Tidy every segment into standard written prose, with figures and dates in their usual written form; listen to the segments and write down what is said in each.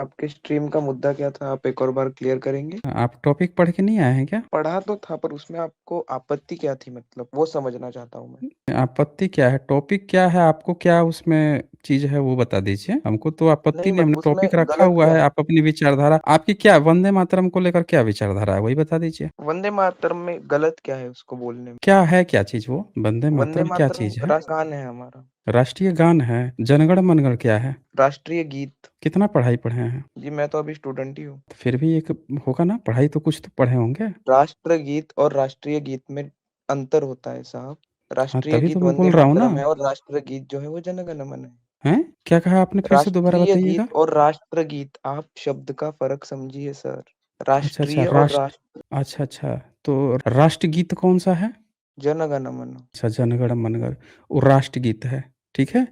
आपके स्ट्रीम का मुद्दा क्या था? आप एक और बार क्लियर करेंगे? आप टॉपिक पढ़ के नहीं आए हैं क्या? पढ़ा तो था, पर उसमें आपको आपत्ति क्या थी? मतलब वो समझना चाहता हूँ मैं। आपत्ति क्या है? टॉपिक क्या है? आपको क्या उसमें चीज है वो बता दीजिए। हमको तो आपत्ति नहीं, नहीं, बट हमने उसमें टॉपिक रखा गलत हुआ क्या है। है? आप अपनी विचारधारा, आपकी क्या वंदे मातरम को लेकर क्या विचारधारा है वही बता दीजिए। वंदे मातरम में गलत क्या है उसको बोलने में? क्या है, क्या चीज वो वंदे वंदे मातरम क्या मातरम चीज है? राष्ट्रगान है हमारा। राष्ट्रीय गान है। जनगण मनगण क्या है? राष्ट्रीय गीत। कितना पढ़ाई पढ़े हैं? जी, मैं तो अभी स्टूडेंट ही हूँ। तो फिर भी एक होगा ना, पढ़ाई तो कुछ तो पढ़े होंगे। राष्ट्रगीत और राष्ट्रीय गीत में अंतर होता है साहब। हाँ, राष्ट्रीय तभी तो गीत मैं वंदे बोल रहा हूँ ना। मातरम है और राष्ट्रगीत जो है वो जनगण मन है। हैं? क्या कहा आपने? फिर से दोबारा राष्ट्रीय बताइएगा। गीत और राष्ट्रगीत, आप शब्द का फर्क समझिए सर। अच्छा अच्छा, राष्ट्रीय और राष्ट्र। अच्छा अच्छा। तो राष्ट्रगीत कौन सा है? जनगण मन। अच्छा, जनगण मनगण, वो राष्ट्रगीत है। ठीक है,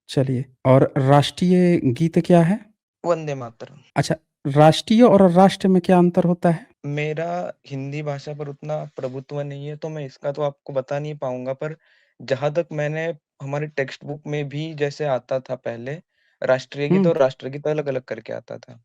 चलिए। और राष्ट्रीय गीत क्या है? वंदे मातरम। अच्छा, राष्ट्रीय और राष्ट्र में क्या अंतर होता है? मेरा हिंदी भाषा पर उतना प्रभुत्व नहीं है, तो मैं इसका तो आपको बता नहीं पाऊंगा, पर जहां तक मैंने हमारे टेक्स्ट बुक में भी जैसे आता था पहले, राष्ट्रीय गीत हम्म। और राष्ट्रगीत अलग अलग करके आता था।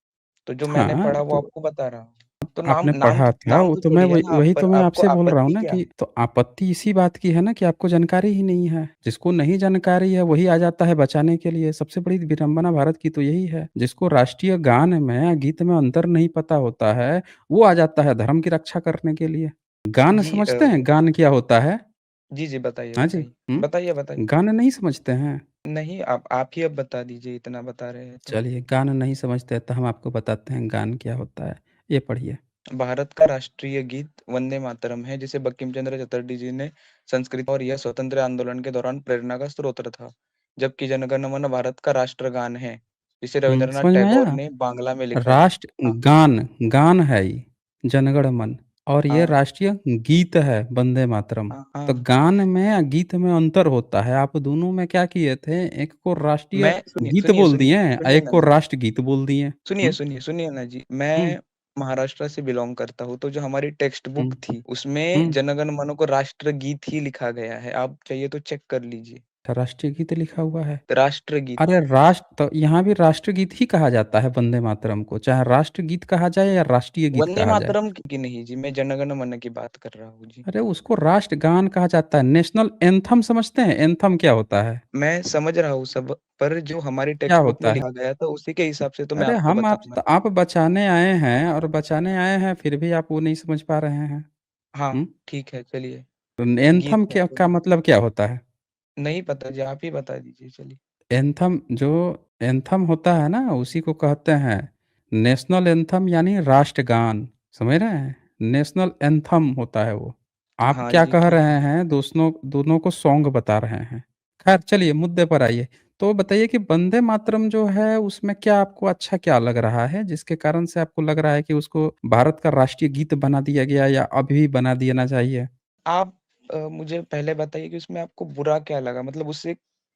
तो जो मैंने हाँ पढ़ा वो तो आपको बता रहा हूँ। तो नाम आपने नाम पढ़ा था नाम वो तो तो, मैं थोड़ी है वही ना, आप वही पर तो मैं आपको आपसे बोल रहा हूँ आपत्ति ना क्या कि है? तो आपत्ति इसी बात की है ना कि आपको जानकारी ही नहीं है। जिसको नहीं जानकारी है वही आ जाता है बचाने के लिए। सबसे बड़ी विडंबना भारत की तो यही है, जिसको राष्ट्रीय गान में या गीत में अंतर नहीं पता होता है वो आ जाता है धर्म की रक्षा करने के लिए। गान जी समझते हैं? गान क्या होता है? जी जी, बताइए हाँ जी। बताइए। बताइए बताइए। गान नहीं समझते हैं? नहीं, आप ही अब बता दीजिए, इतना बता रहे हैं तो। चलिए, गान नहीं समझते तो हम आपको बताते हैं गान क्या होता है। ये पढ़िए। भारत का राष्ट्रीय गीत वंदे मातरम है, जिसे बंकिम चंद्र चटर्जी जी ने संस्कृत, और यह स्वतंत्र आंदोलन के दौरान प्रेरणा का स्रोत था। जबकि जनगण मन भारत का राष्ट्रगान है, जिसे रविंद्रनाथ समझ में टैगोर आया? ने बांग्ला में लिखा था। राष्ट्र हाँ गान, गान है ये जनगण मन, और ये हाँ राष्ट्रीय गीत है वंदे मातरम। हाँ तो हाँ। गान में या गीत में अंतर होता है। आप दोनों में क्या किए थे? एक को राष्ट्रीय मैं सुनिए गीत सुनिए बोल सुनिए दिए और सुनिए एक ना को जी। राष्ट्र गीत बोल दिए। सुनिए हम्म। सुनिए सुनिए ना जी, हम्म। मैं महाराष्ट्र से बिलोंग करता हूँ, तो जो हमारी टेक्स्ट बुक हम्म। थी उसमें हम्म। जनगण मन को राष्ट्रगीत ही लिखा गया है। आप चाहिए तो चेक कर लीजिए। अच्छा, राष्ट्रीय गीत लिखा हुआ है। राष्ट्रगीत। अरे राष्ट्र तो यहाँ भी राष्ट्रगीत ही कहा जाता है वंदे मातरम को, चाहे राष्ट्रगीत कहा जाए या राष्ट्रीय गीत वंदे कहा जाए। मातरम की नहीं जी, मैं जनगण मन की बात कर रहा हूँ जी। अरे उसको राष्ट्रगान कहा जाता है। नेशनल एंथम समझते हैं? एंथम क्या होता है? मैं समझ रहा हूँ सब, पर जो हमारी क्या टेक्स्ट बुक में होता है? लिखा गया था उसी के हिसाब से तो मैं अरे आपको हम बता आप रहा तो हूँ। आप बचाने आए हैं और बचाने आए हैं, फिर भी आप वो नहीं समझ पा रहे हैं। हाँ हम्म। ठीक है, चलिए। तो गीत एंथम है क्या तो का मतलब क्या होता है? नहीं पता जी, आप ही बता दीजिए चलिए। एंथम जो एंथम होता है ना, उसी को कहते हैं नेशनल एंथम, यानी राष्ट्रगान। समझ रहे हैं? नेशनल एंथम होता है वो। आप हाँ क्या जी कह ठीक रहे है। हैं? दोनों दोनों को सॉन्ग बता रहे हैं। खैर चलिए, मुद्दे पर आइए। तो बताइए कि वंदे मातरम जो है उसमें क्या आपको अच्छा क्या लग रहा है, जिसके कारण से आपको लग रहा है कि उसको भारत का राष्ट्रीय गीत बना दिया गया या अभी भी बना देना चाहिए? आप मुझे पहले बताइए कि उसमें आपको बुरा क्या लगा, मतलब उससे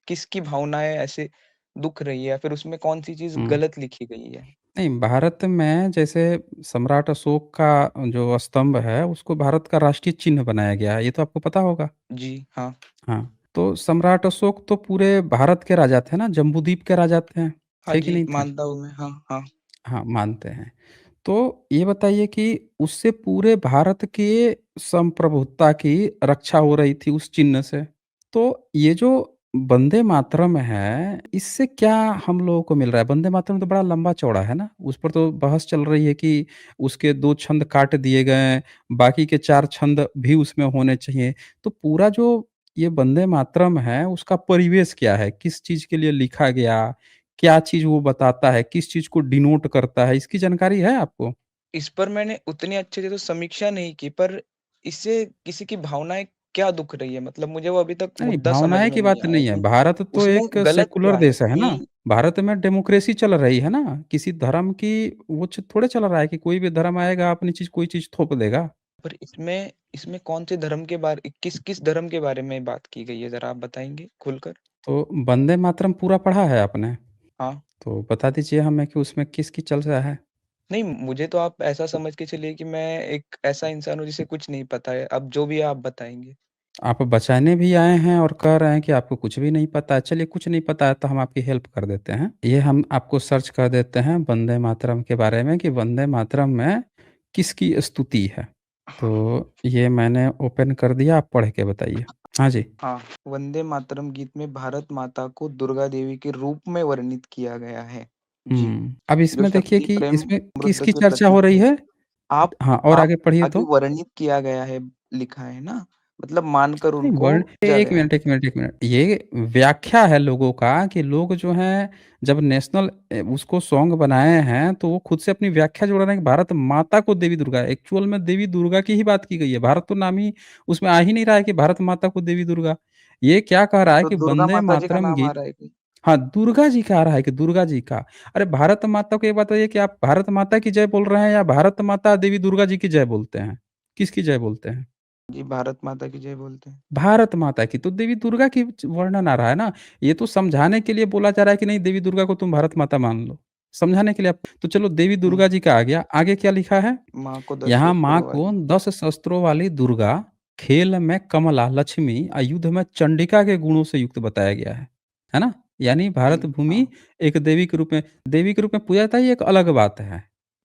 किसकी भावनाएं ऐसे दुख रही है, या फिर उसमें कौन सी चीज हम्म। गलत लिखी गई है? नहीं, भारत में जैसे सम्राट अशोक का जो स्तंभ है उसको भारत का राष्ट्रीय चिन्ह बनाया गया है, ये तो आपको पता होगा। जी हाँ। हाँ। तो सम्राट अशोक तो पूरे भारत के राजा थे ना, जम्बूद्वीप के राजा हाँ थे कि जी, नहीं थे? मानता हूँ मैं, हाँ हाँ। हाँ, मानते हैं। तो ये बताइए कि उससे पूरे भारत के संप्रभुता की रक्षा हो रही थी उस चिन्ह से। तो ये जो वंदे मातरम है, इससे क्या हम लोगों को मिल रहा है? वंदे मातरम तो बड़ा लंबा चौड़ा है ना, उस पर तो बहस चल रही है कि उसके 2 छंद काट दिए गए, बाकी के 4 छंद भी उसमें होने चाहिए। तो पूरा जो ये वंदे मातरम है, उसका परिवेश क्या है? किस चीज़ के लिए लिखा गया? क्या चीज़ वो बताता है? किस चीज़ को डिनोट करता है? इसकी जानकारी है आपको? इस पर मैंने उतनी अच्छे से तो समीक्षा नहीं की, पर इससे किसी की भावनाएं क्या दुख रही है, मतलब मुझे वो अभी तक नहीं, मुद्दा समझ भावनाएँ में की नहीं बात आया नहीं है। कि भारत तो उसमें एक गलत सेकुलर क्या है देश है ना? कि। भारत में डेमोक्रेसी चल रही है ना? किसी धर्म की वो थोड़े चल रहा है कि कोई भी धर्म आएगा अपनी चीज़ कोई चीज़ थोप देगा। पर इसमें इसमें कौन से धर्म के बारे, किस किस धर्म के बारे में बात की गई है, जरा आप बताएंगे खुलकर? तो वंदे मातरम पूरा पढ़ा है आपने? हाँ। तो बता दीजिए हमें कि उसमें किसकी चल रहा है? नहीं, मुझे तो आप ऐसा समझ के चलिए कि मैं एक ऐसा इंसान हूँ जिसे कुछ नहीं पता है, अब जो भी है आप बताएंगे। आप बचाने भी आए हैं और कह रहे हैं कि आपको कुछ भी नहीं पता है। चलिए कुछ नहीं पता है तो हम आपकी हेल्प कर देते हैं। ये हम आपको सर्च कर देते हैं वंदे मातरम के बारे में कि वंदे मातरम में किसकी स्तुति है। तो ये मैंने ओपन कर दिया, आप पढ़ के बताइए। हाँ जी। हाँ, वंदे मातरम गीत में भारत माता को दुर्गा देवी के रूप में वर्णित किया गया है। जी, अब जो इसमें देखिए शक्ति, कि प्रेम, इसमें समृद्ध किसकी के चर्चा हो प्रतीक रही है। है? आप हाँ, और आप आगे पढ़िए आगे तो? वर्णित किया गया है, लिखा है ना, मतलब मानकर नहीं उनको वर्ण भेजा 1 गया है। Minute, 1 minute, 1 minute. ये व्याख्या है लोगों का कि लोग जो हैं जब नेशनल उसको सॉन्ग बनाए हैं तो वो खुद से अपनी व्याख्या जोड़ रहे हैं कि भारत माता को देवी दुर्गा, एक्चुअल में देवी दुर्गा की ही बात की गई है। भारत तो नाम ही उसमें आ ही नहीं रहा है कि भारत माता को देवी दुर्गा। ये क्या कह रहा है तो कि दुर्गा वंदे माता जी का मातरम नाम आ गीत। रहा है कि? हाँ, दुर्गा जी का आ रहा है कि दुर्गा जी का। अरे भारत माता को ये बताइए कि आप भारत माता की जय बोल रहे हैं या भारत माता देवी दुर्गा जी की जय बोलते हैं? किसकी जय बोलते हैं? जी, भारत माता की जय बोलते हैं। भारत माता की, तो देवी दुर्गा की वर्णन आ रहा है ना। ये तो समझाने के लिए बोला जा रहा है कि नहीं देवी दुर्गा को तुम भारत माता मान लो। समझाने के लिए आप तो चलो देवी हुँ, दुर्गा जी का आ गया, आगे क्या लिखा है? माँ को 10 यहाँ माँ शस्त्रों को वाली। 10 शस्त्रों वाली दुर्गा, खेल में कमला, लक्ष्मी युद्ध में चंडिका के गुणों से युक्त बताया गया है ना? यानी जी, भारत भूमि हाँ, एक देवी के रूप में पूजा जाता है, ये एक अलग बात है।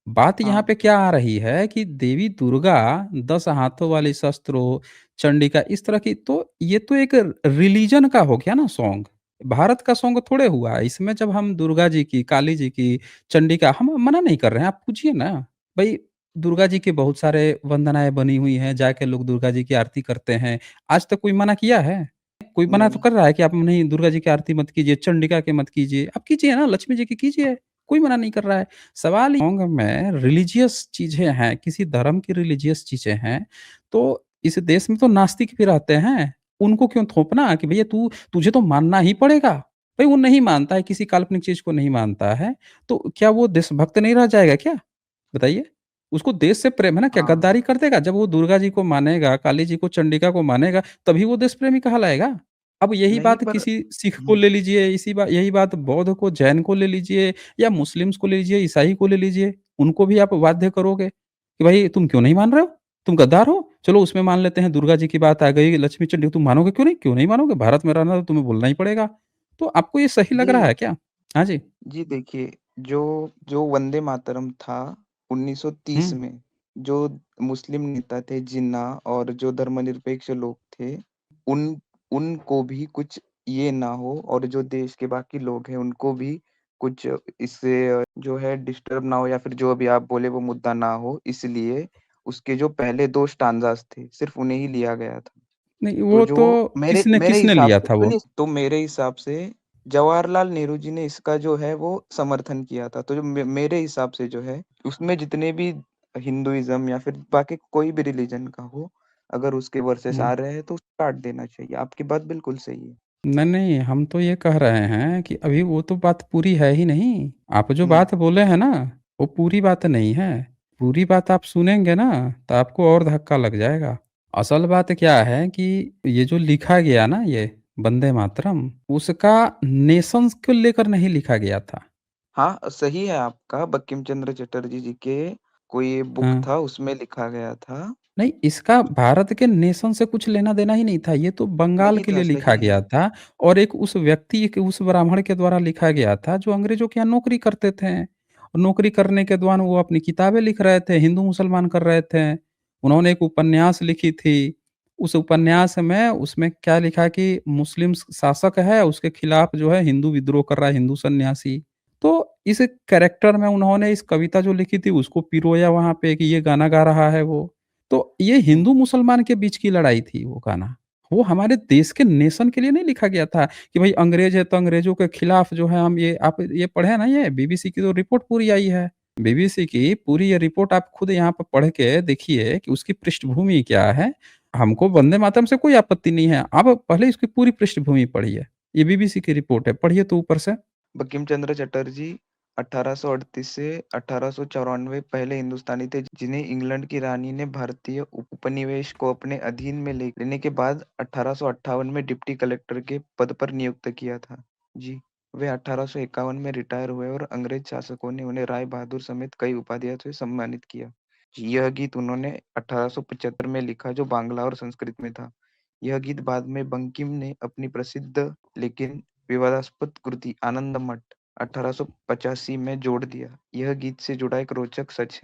बात यहाँ हाँ। पे क्या आ रही है कि देवी दुर्गा 10 हाथों वाली शस्त्रों, चंडिका इस तरह की, तो ये तो एक रिलीजन का हो गया ना सॉन्ग। भारत का सॉन्ग थोड़े हुआ। इसमें जब हम दुर्गा जी की, काली जी की, चंडिका हम मना नहीं कर रहे हैं, आप पूछिए ना। भई दुर्गा जी के बहुत सारे वंदनाएँ बनी हुई हैं, जाके लोग दुर्गा जी की आरती करते हैं। आज तक कोई मना किया है? कोई मना तो नहीं, कर रहा है कि आप नहीं दुर्गा जी की आरती मत कीजिए, चंडिका की मत कीजिए। आप कीजिए ना, लक्ष्मी जी की कीजिए, कोई मना नहीं कर रहा है। सवाल सॉन्ग में रिलीजियस चीज़ें हैं, किसी धर्म की रिलीजियस चीज़ें हैं, तो इस देश में तो नास्तिक भी रहते हैं। उनको क्यों थोपना कि भैया तुझे तो मानना ही पड़ेगा। भई वो नहीं मानता है, किसी काल्पनिक चीज़ को नहीं मानता है, तो क्या वो देशभक्त नहीं रह जाएगा क्या? बताइए? उसको देश से प्रेम है ना, क्या हाँ, गद्दारी कर देगा? जब वो दुर्गा जी को मानेगा, काली जी को, चंडिका को मानेगा, तभी वो देश प्रेमी कहलाएगा। अब यही नहीं बात पर किसी सिख को हुँ, ले लीजिए, यही बात बौद्ध को, जैन को ले लीजिए या मुस्लिम्स को ले लीजिए, ईसाई को ले लीजिए, उनको भी आप बाध्य करोगे कि भाई तुम क्यों नहीं मान रहे हो? तुम गद्दार हो? चलो उसमें मान लेते हैं दुर्गा जी की बात आ गई, लक्ष्मी चंडी तुम मानोगे क्यों नहीं? क्यों नहीं मानोगे? भारत में रहना तो तुम्हें बोलना ही पड़ेगा। तो आपको ये सही लग रहा जी, है क्या? हाँ जी। जी देखिए, जो जो वंदे मातरम था हुँ। 1930 में, जो मुस्लिम नेता थे जिन्ना और जो धर्मनिरपेक्ष लोग थे, उन उनको भी कुछ ये ना हो और जो देश के बाकी लोग हैं उनको भी कुछ इससे जो है डिस्टर्ब ना हो या फिर जो अभी आप बोले वो मुद्दा ना हो, इसलिए उसके जो पहले 2 स्टांजास थे, सिर्फ़ उन्हें ही लिया गया था। नहीं तो वो जो तो मेरे किसने मेरे किसने हिसाब लिया से था वो? सुनिए, तो मेरे हिसाब से जवाहरलाल नेहरू जी ने इसका जो है वो समर्थन किया था। तो जो मेरे हिसाब से जो है उसमें जितने भी हिंदुइज़्म या फिर बाकी कोई भी रिलिजन का हो, अगर उसके वर्सेस हुँ। आ रहे हैं तो उसको काट देना चाहिए। आपकी बात बिल्कुल सही है। नहीं, नहीं, हम तो ये कह रहे हैं कि अभी वो तो बात पूरी है ही नहीं। आप जो हुँ, बात बोले हैं ना, वो पूरी बात नहीं है। पूरी बात आप सुनेंगे ना, तो आपको और धक्का लग जाएगा। असल बात क्या है कि ये जो लिखा गया ना ये वंदे मातरम, उसका नेशंस को लेकर नहीं लिखा गया था। हाँ, सही है आपका, बंकिम चंद्र चटर्जी जी के कोई बुक हाँ। था उसमें लिखा गया था। नहीं, इसका भारत के नेशन से कुछ लेना-देना ही नहीं था, ये तो बंगाल नहीं के था, लिए लिखा सही है। गया था और एक उस व्यक्ति के उस ब्राह्मण के द्वारा लिखा गया था, जो अंग्रेज़ों के यहाँ नौकरी करते थे। नौकरी करने के दौरान वो अपनी किताबें लिख रहे थे, हिंदू-मुसलमान कर रहे थे। उन्होंने एक उपन्यास लिखी थी, उस उपन्यास में उसमें क्या लिखा कि मुस्लिम शासक है, उसके खिलाफ जो है हिंदू विद्रोह कर रहा है, हिंदू सन्यासी। तो इस कैरेक्टर में उन्होंने इस कविता जो लिखी थी, उसको पिरोया वहाँ पे कि ये गाना गा रहा है वो। तो ये हुँ, हिंदू-मुसलमान के बीच की लड़ाई थी वो गाना। वो हमारे देश के नेशन के लिए नहीं लिखा गया था कि भई अंग्रेज़ है तो अंग्रेज़ों के खिलाफ जो है हम ये आप ये पढ़े हैं ना ये बीबीसी की तो रिपोर्ट पूरी आई है। बीबीसी की पूरी ये रिपोर्ट आप खुद यहाँ पे पढ़ के देखिए कि उसकी पृष्ठभूमि क्या है। हमको वंदे मातरम से कोई आपत्ति नहीं है। आप पहले इसकी पूरी पृष्ठभूमि पढ़िए। ये बीबीसी की रिपोर्ट है, पढ़िए तो ऊपर से। बंकिम चंद्र चटर्जी 1838 से 1894 पहले हिंदुस्तानी थे जिन्हें इंग्लैंड की रानी ने भारतीय उपनिवेश को अपने अधीन में ले लेने के बाद 1858 में डिप्टी कलेक्टर के पद पर नियुक्त किया था। जी, वे 1851 में रिटायर हुए और अंग्रेज शासकों ने उन्हें राय बहादुर समेत कई उपाधियों से सम्मानित किया। जी, यह गीत उन्होंने 1875 में लिखा जो बांग्ला और संस्कृत में था। यह गीत बाद में बंकिम ने अपनी प्रसिद्ध लेकिन विवादास्पद कृति आनंद मठ 1885 में जोड़ दिया। यह गीत से जुड़ा एक रोचक सच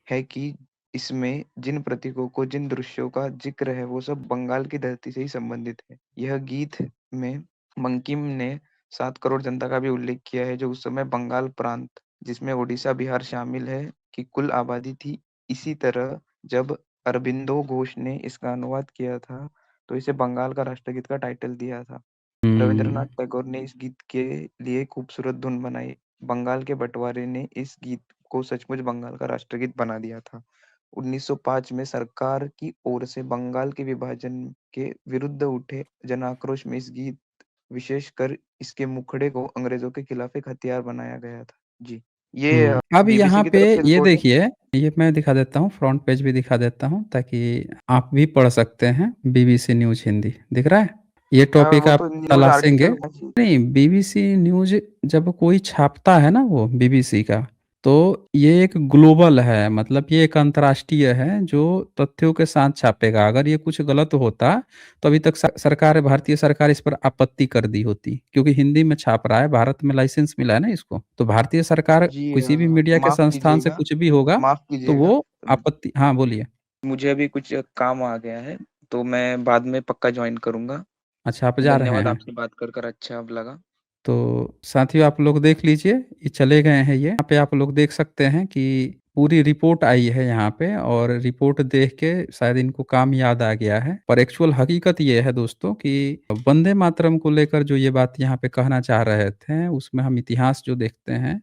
है कि इसमें जिन प्रतीकों को, जिन दृश्यों का जिक्र है, वो सब बंगाल की धरती से ही संबंधित है। यह गीत में बंकिम ने 7 करोड़ जनता का भी उल्लेख किया है, जो उस समय बंगाल प्रांत, जिसमें ओडिशा, बिहार शामिल है, की कुल आबादी थी। इसी तरह जब अरबिंदो घोष ने इसका अनुवाद किया था, तो इसे बंगाल का राष्ट्रगीत का टाइटल दिया था। हुँ। रविंद्रनाथ टैगोर ने इस गीत के लिए खूबसूरत धुन बनाई। बंगाल के बंटवारे ने इस गीत को सचमुच बंगाल का राष्ट्रगीत बना दिया था। 1905 में सरकार की ओर से बंगाल के विभाजन के विरुद्ध उठे जनाक्रोश में इस गीत, विशेषकर इसके मुखड़े को अंग्रेजों के खिलाफ एक हथियार बनाया गया था। जी, ये अब बीबीसी यहाँ की पे तरफ से ये रिपोर्ट है। देखिए, ये मैं दिखा देता हूँ, फ्रंट पेज भी दिखा देता हूँ ताकि आप भी पढ़ सकते हैं, बीबीसी न्यूज़ हिंदी, दिख रहा है? ये टॉपिक वो आप तो न्यूज़ तलाशेंगे आर्टिकल होना चाहिए। नहीं, बीबीसी न्यूज़ जब कोई छापता है ना वो बीबीसी का, तो ये एक ग्लोबल है, मतलब ये एक अंतर्राष्ट्रीय है जो तथ्यों के साथ छापेगा। अगर ये कुछ गलत होता तो अभी तक भारतीय सरकार इस पर आपत्ति कर दी होती, क्योंकि हिंदी में छाप रहा है, भारत में लाइसेंस मिला है ना इसको। तो भारतीय सरकार जी, किसी भी मीडिया के संस्थान से कुछ भी होगा, माफ़ तो कीजिएगा। वो आपत्ति हाँ, बोलिए। मुझे अभी कुछ काम आ गया है, तो मैं बाद में पक्का जॉइन करूँगा। अच्छा, आप जा रहे धन्यवाद, हैं। आपसे बात कर अच्छा लगा। तो साथियों आप लोग देख लीजिए, ये चले गए हैं ये। यहाँ पे आप लोग देख सकते हैं कि पूरी रिपोर्ट आई है यहाँ पे, और रिपोर्ट देख के शायद इनको काम याद आ गया है। पर एक्चुअल हकीकत ये है दोस्तों कि वंदे मातरम को लेकर जो ये बात यहाँ पे कहना चाह रहे थे, उसमें हम इतिहास जो देखते हैं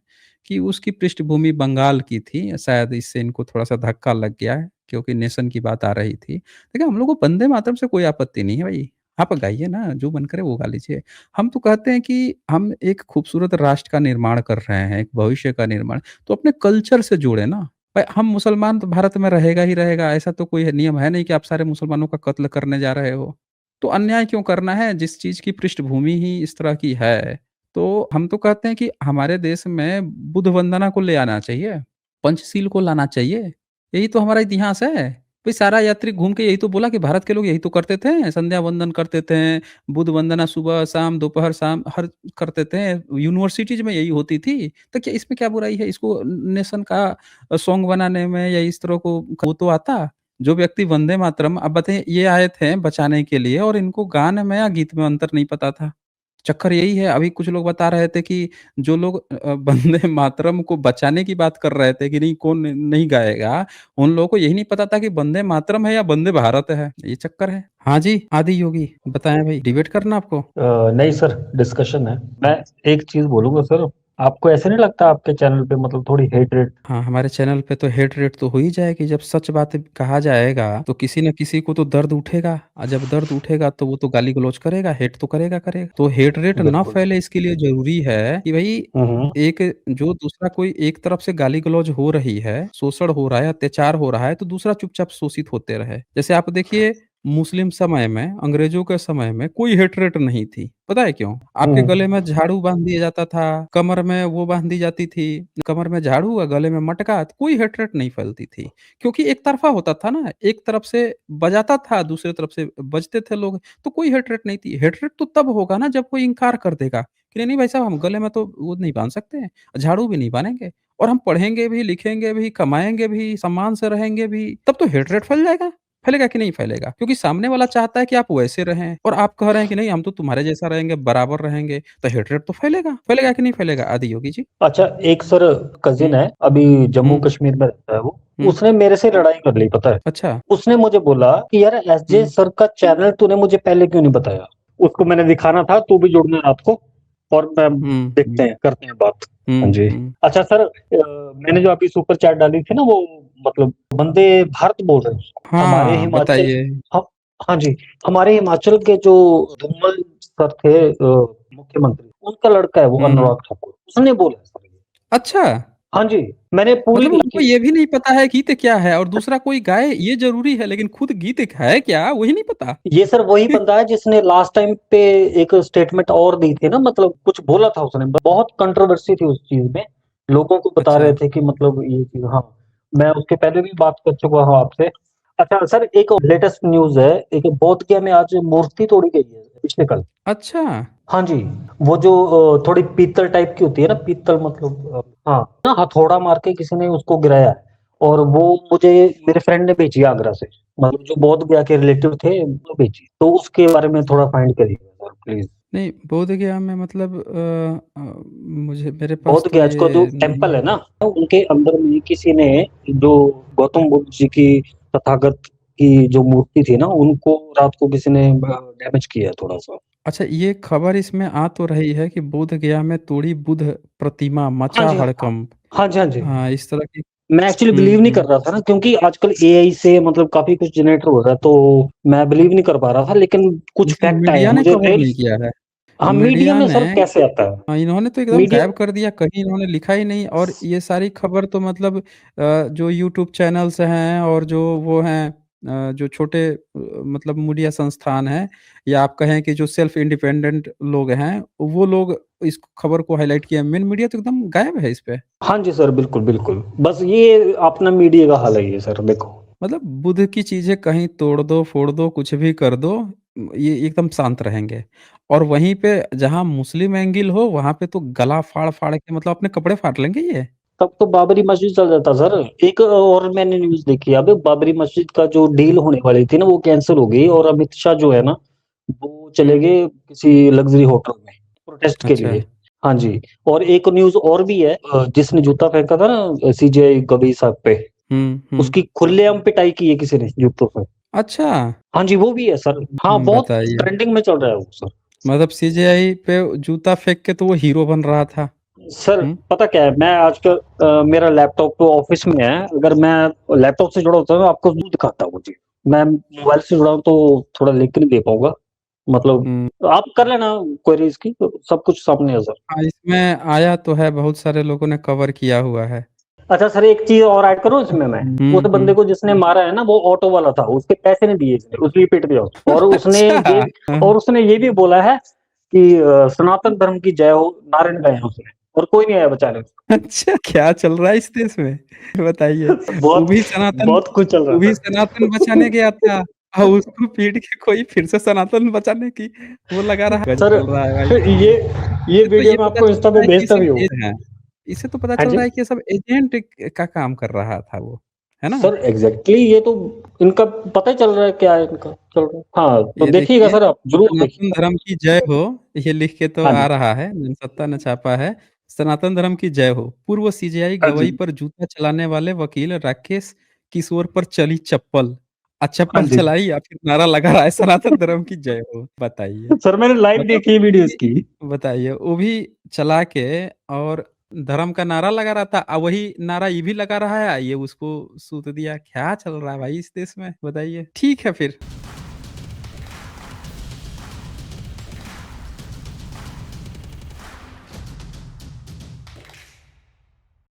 कि उसकी पृष्ठभूमि बंगाल की थी। शायद इससे इनको थोड़ा-सा धक्का लग गया है, क्योंकि नेशन की बात आ रही थी। देखिए हम लोग को वंदे मातरम से कोई आपत्ति नहीं है भाई, आप गाइए ना, जो मन करे वो गा लीजिए। हम तो कहते हैं कि हम एक खूबसूरत राष्ट्र का निर्माण कर रहे हैं, एक भविष्य का निर्माण, तो अपने कल्चर से जुड़े ना। भाई हम मुसलमान तो भारत में रहेगा ही रहेगा, ऐसा तो कोई नियम है नहीं कि आप सारे मुसलमानों का कत्ल करने जा रहे हो। तो अन्याय क्यों करना है जिस चीज़ की पृष्ठभूमि ही इस तरह की है। तो हम तो कहते हैं कि हमारे देश में बुद्ध वंदना को ले आना चाहिए, पंचशील को लाना चाहिए, यही तो हमारा इतिहास है। भाई सारा यात्री घूम के यही तो बोला कि भारत के लोग यही तो करते थे, संध्या वंदन करते थे, बुद्ध वंदना सुबह, शाम, दोपहर, शाम हर करते थे। यूनिवर्सिटीज़ में यही होती थी। तो क्या इसमें क्या बुराई है? इसको नेशन का सॉन्ग बनाने में या इस तरह को वो तो आता। जो व्यक्ति वंदे मातरम अब बताइए ये आए थे बचाने के लिए और इनको गाने में या गीत में अंतर नहीं पता था। चक्कर यही है, अभी कुछ लोग बता रहे थे कि जो लोग वंदे मातरम को बचाने की बात कर रहे थे कि नहीं कौन नहीं गाएगा, उन लोगों को यही नहीं पता था कि वंदे मातरम है या वंदे भारत है, ये चक्कर है। हाँ जी, आदि योगी बताएँ भाई, डिबेट करना आपको? नहीं सर, डिस्कशन है। मैं एक चीज बोलूंगा सर, आपको ऐसे नहीं लगता आपके चैनल पे मतलब थोड़ी हेट रेट? हाँ, हमारे चैनल पे तो हेट रेट तो हो ही जाएगी, जब सच बात कहा जाएगा, तो किसी न किसी को तो दर्द उठेगा और जब दर्द उठेगा तो वो तो गाली-गलौज करेगा, हेट तो करेगा। तो हेट रेट ना बिल्कुल। फैले इसके लिए ज़रूरी है कि भई हम्म। एक जो दूसरा कोई एक तरफ से गाली-गलौज हो रही है, शोषण हो रहा है, अत्याचार हो रहा है, तो दूसरा चुपचाप शोषित होते रहे। जैसे आप देखिए मुस्लिम समय में, अंग्रेज़ों के समय में कोई हेट रेट नहीं थी, पता है क्यों? आपके हम्म। गले में झाड़ू बाँध दिया जाता था, कमर में वो बाँध दी जाती थी, कमर में झाड़ू और गले में मटका, तो कोई हेट-रेट नहीं फैलती थी। क्योंकि एक तरफ़ा होता था ना, एक तरफ से बजाता था, दूसरी तरफ से बजते थे लोग, तो कोई हेट-रेट नहीं थी। हेट-रेट तो तब होगा ना जब कोई इनकार कर देगा कि नहीं भाई साहब हम गले में तो वो नहीं बाँध सकते, हैं, झाड़ू भी नहीं बाँधेंगे और हम पढ़ेंगे भी, लिखेंगे भी, कमाएँगे भी, सम्मान से रहेंगे भी, तब तो हेट-रेट फैल जाएगा। फैलेगा कि नहीं फैलेगा? क्योंकि सामने वाला चाहता है कि आप वैसे रहें और आप कह रहे हैं कि नहीं हम तो तुम्हारे जैसा रहेंगे, बराबर रहेंगे, तो हेट-रेट तो फैलेगा। फैलेगा कि नहीं फैलेगा? आदि योगी जी? अच्छा, एक सर कजिन हुँ, है, अभी जम्मू हुँ, कश्मीर में रहता है वो। हुँ। उसने मेरे से लड़ाई कर ली, पता है? अच्छा। उसने मुझे बोला कि यार एसजे हुँ, सर का चैनल तूने मुझे पहले क्यों नहीं बताया? उसको मैंने दिखाना था, तू भी जुड़ना रात को, और मैं हुँ, देखते हुँ, हैं, करते हैं बात। हाँ हुँ, जी। हुँ। अच्छा सर, मैंने जो अभी सुपर चैट डाली थी ना, वो मतलब वंदे भारत बोल रहे हैं उसको। हमारे हाँ, हिमाचल, बताइए। हाँ, हाँ जी, हमारे हिमाचल के जो धूमल सर थे, मुख्यमंत्री, उनका लड़का है वो, हुँ। अनुराग ठाकुर, उसने बोला है सर ये। अच्छा! हाँ जी, मैंने पूरी मतलब उनको ये भी नहीं पता है गीत क्या है और दूसरा कोई गाए ये ज़रूरी है, लेकिन खुद गीत है क्या, वही नहीं पता। ये सर वही बंदा है जिसने लास्ट टाइम पे एक स्टेटमेंट और दी थी ना, मतलब कुछ बोला था उसने, बहुत कंट्रोवर्सी थी उस चीज में। लोगों को बता अच्छा। रहे थे कि मतलब ये चीज, हाँ, मैं उसके पहले भी बात कर चुका हूँ आपसे। अच्छा सर, एक लेटेस्ट न्यूज़ है, एक बोध गया में आज मूर्ति तोड़ी गई है पिछले कल। अच्छा। हाँ जी, वो जो थोड़ी पीतल टाइप की होती है ना, पीतल मतलब हाँ, ना हथौड़ा मार के किसी ने उसको गिराया है और वो मुझे मेरे फ्रेंड ने भेजी आगरा से, मतलब जो बोध गया के रिलेटिव थे वो भेजी, तो उसके बारे में थोड़ा फाइंड करिए सर प्लीज। नहीं, बोध गया में मतलब मुझे मेरे पास बोध तो गया का जो ये नहीं टेम्पल है है। ना, उनके अंदर में किसी ने जो गौतम बुद्ध जी की, तथागत की जो मूर्ति थी ना, उनको रात को किसी ने डैमेज किया थोड़ा सा। अच्छा, ये खबर इसमें आ तो रही है कि बोध गया में तोड़ी बुद्ध प्रतिमा, हाँ मचा जी, हाँ। हड़कंप। हाँ जी, हाँ जी। हाँ, इस तरह की। मैं एक्चुअली हुँ, बिलीव नहीं कर हुँ। रहा था ना, क्योंकि आजकल एआई से मतलब काफ़ी कुछ जनरेट हो रहा है, तो मैं बिलीव नहीं कर पा रहा था, लेकिन कुछ लेकिन फैक्ट आए हैं मीडिया ने मुझे कवर नहीं रील्स। किया है। हाँ, मीडिया मीडिया में ने सर कैसे आता है? इन्होंने तो एकदम मीडिया गायब कर दिया, कहीं इन्होंने लिखा ही नहीं। और ये सारी खबर तो मतलब जो यूट्यूब चैनल्स हैं और जो वो हैं जो छोटे मतलब मीडिया संस्थान हैं, या आप कहें कि जो सेल्फ इंडिपेंडेंट लोग हैं, वो लोग इस खबर को हाइलाइट किया। मेन मीडिया तो एकदम गायब है इस पे। हाँ जी सर, बिल्कुल, बिल्कुल। बस ये अपना मीडिया का हाल है ये सर, देखो। मतलब बुद्ध की चीज़ें कहीं तोड़ दो, फोड़ दो, कुछ भी कर दो, ये एकदम शांत रहेंगे। और वहीं पे जहाँ मुस्लिम एंगल हो, वहाँ पे तो गला फाड़-फाड़ के मतलब अपने कपड़े फाड़ लेंगे ये। तब तो बाबरी मस्जिद चल जाता सर। एक और मैंने न्यूज़ देखी है, अबे बाबरी मस्जिद का जो डील होने वाली थी ना, वो कैंसल हो गई और अमित शाह जो है ना, वो चले हुँ। गए किसी लग्ज़री होटल में प्रोटेस्ट के अच्छा। लिए। हाँ जी, और एक न्यूज़ और भी है, जिसने जूता फेंका था ना सीजेआई गवई साहब पे, हुँ, हुँ। उसकी खुलेआम पिटाई की है किसी ने जूतों से। अच्छा! हाँ जी, वो भी है सर। हाँ, बहुत बताइए। ट्रेंडिंग में चल रहा है वो सर। मतलब सीजेआई पे जूता फेंक के तो वो हीरो बन रहा था। सर हुँ। पता क्या है, मैं आजकल मेरा लैपटॉप तो ऑफिस में है, अगर मैं लैपटॉप से जुड़ा होता हूँ, आपको वो दिखाता हूँ जी। मैं मोबाइल से जुड़ा हूँ तो थोड़ा लिंक नहीं दे पाऊँगा। मतलब हुँ। आप कर लेना क्वेरी इसकी, तो सब कुछ सामने है सर। हाँ, इसमें आया तो है, बहुत सारे लोगों ने कवर किया हुआ है। अच्छा सर, एक चीज़ और ऐड करूँ इसमें मैं? उस हुँ, बंदे हुँ। को जिसने मारा है ना, वो ऑटो वाला था, उसके पैसे नहीं दिए इसने, उसलिए पीट दिया उसको। अच्छा! हाँ। और उसने ये भी बोला है कि सनातन धर्म की जय हो, नारे लगाए हैं उसने, और कोई नहीं आया बचाने उसको। अच्छा, क्या चल रहा है इस देश में? बताइए। वो बहुत भी सनातन बहुत कुछ चल रहा वो है भी सर। सनातन बचाने गया था और उसको पीट के कोई फिर से सनातन बचाने की वो लगा रहा है। गज़ब सर चल रहा है भाई। ये ये इससे तो वीडियो ये मैं पता आपको इंस्टा चलता पे है कि ये भेजता सब भी हूँ। हैं। इससे तो पता हाँ चल जी। रहा है कि ये सब एजेंट का काम कर रहा था वो, है ना? सर एग्जैक्टली ये तो इनका पता ही चल रहा है क्या है इनका चल रहा है। हाँ, तो ये देखिएगा देखिए, सर, आप जरूर सनातन देखिएगा। धर्म की जय हो, ये लिख के तो हाँ आ जी, रहा है, जनसत्ता ने छापा है। सनातन धर्म की जय हो, पूर्व सीजेआई हाँ गवई जी, पर जूता चलाने वाले वकील राकेश किशोर पर चली चप्पल। हाँ चप्पल जी। चलाई या फिर नारा लगा रहा है सनातन धर्म की जय हो, बताइए। सर मैंने लाइव मतलब देखी है वीडियो ये इसकी। बताइए, वो भी चला के और धर्म का नारा लगा रहा था, वही नारा ये भी लगा रहा है, ये उसको सूत दिया। क्या चल रहा है भाई इस देश में, बताइए? ठीक है फिर।